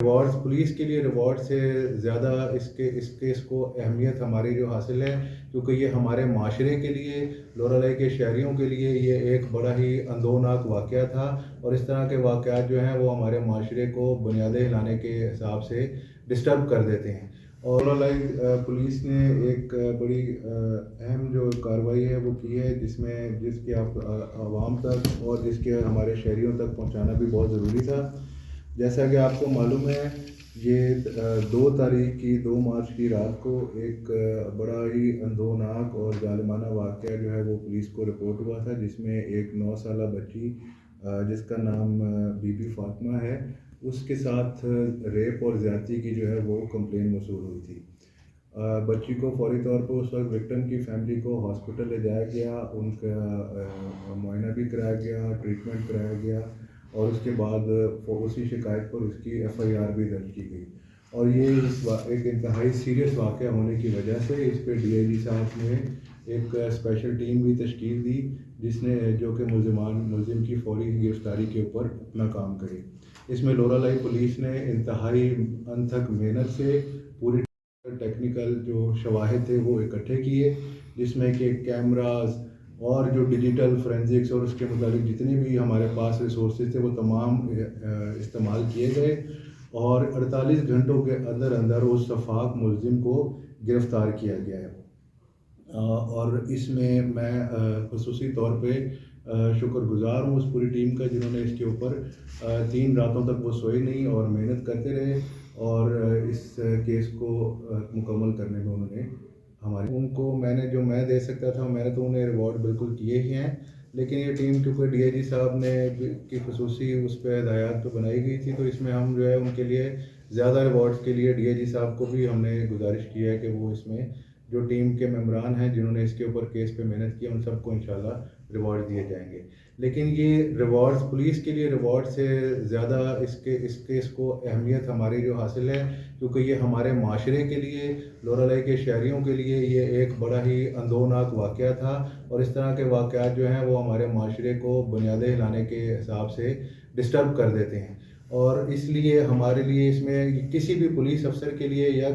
Rewards police کے لیے reward سے زیادہ اس کیس کو اہمیت ہماری جو حاصل ہے، کیونکہ یہ ہمارے معاشرے کے لیے، لورا لائی کے شہریوں کے لیے یہ ایک بڑا ہی اندوناک واقعہ تھا، اور اس طرح کے واقعات جو ہیں وہ ہمارے معاشرے کو بنیادیں ہلانے کے حساب سے ڈسٹرب کر دیتے ہیں۔ اور لورا لائی پولیس نے ایک بڑی اہم جو کارروائی ہے وہ کی ہے، جس کی آپ عوام تک اور جس کے ہمارے شہریوں تک پہنچانا بھی بہت ضروری تھا۔ جیسا کہ آپ کو معلوم ہے، یہ 2 مارچ کی رات کو ایک بڑا ہی اندوناک اور ظالمانہ واقعہ جو ہے وہ پولیس کو رپورٹ ہوا تھا، جس میں ایک 9 سالہ بچی جس کا نام بی بی فاطمہ ہے، اس کے ساتھ ریپ اور زیادتی کی جو ہے وہ کمپلین موصول ہوئی تھی۔ بچی کو فوری طور پر اس وقت وکٹم کی فیملی کو ہاسپٹل لے جایا گیا، ان کا معائنہ بھی کرایا گیا، ٹریٹمنٹ کرایا گیا، اور اس کے بعد اسی شکایت پر اس کی ایف آئی آر بھی درج کی گئی۔ اور یہ ایک انتہائی سیریس واقعہ ہونے کی وجہ سے اس پہ ڈی آئی جی صاحب نے ایک اسپیشل ٹیم بھی تشکیل دی، جو کہ ملزم کی فوری گرفتاری کے اوپر اپنا کام کرے۔ اس میں لورا لائی پولیس نے انتہائی انتھک محنت سے پوری ٹیکنیکل جو شواہد تھے وہ اکٹھے کیے، جس میں کہ کیمراز اور جو ڈیجیٹل فورینزکس اور اس کے متعلق جتنے بھی ہمارے پاس ریسورسز تھے وہ تمام استعمال کیے گئے، اور 48 گھنٹوں کے اندر اندر اس شفاق ملزم کو گرفتار کیا گیا ہے۔ اور اس میں میں خصوصی طور پہ شکر گزار ہوں اس پوری ٹیم کا، جنہوں نے اس کے اوپر 3 راتوں تک وہ سوئے نہیں اور محنت کرتے رہے، اور اس کیس کو مکمل کرنے میں انہوں نے ان کو میں دے سکتا تھا، میں نے تو انہیں ریوارڈ بالکل کیے ہی ہیں، لیکن یہ ٹیم کیونکہ ڈی آئی جی صاحب نے کی خصوصی اس پہ ہدایات پہ بنائی گئی تھی، تو اس میں ہم جو ہے ان کے لیے زیادہ ریوارڈز کے لیے ڈی آئی جی صاحب کو بھی ہم نے گزارش کی ہے کہ وہ اس میں جو ٹیم کے ممبران ہیں جنہوں نے اس کے اوپر کیس پہ محنت کی، ان سب کو انشاءاللہ ریوارڈ دیے جائیں گے۔ لیکن یہ ریوارڈز پولیس کے لیے ریوارڈ سے زیادہ اس کیس کو اہمیت ہماری جو حاصل ہے، کیونکہ یہ ہمارے معاشرے کے لیے، لورا لائی کے شہریوں کے لیے یہ ایک بڑا ہی اندوناک واقعہ تھا، اور اس طرح کے واقعات جو ہیں وہ ہمارے معاشرے کو بنیادیں ہلانے کے حساب سے ڈسٹرب کر دیتے ہیں۔ اور اس لیے ہمارے لیے اس میں کسی بھی پولیس افسر کے لیے یا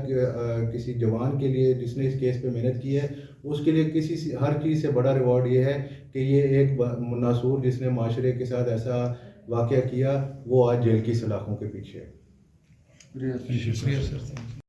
کسی جوان کے لیے جس نے اس کیس پہ محنت کی ہے، اس کے لیے ہر چیز سے بڑا ریوارڈ یہ ہے کہ یہ ایک ناسور جس نے معاشرے کے ساتھ ایسا واقعہ کیا، وہ آج جیل کی سلاخوں کے پیچھے ہے۔ شکریہ سر۔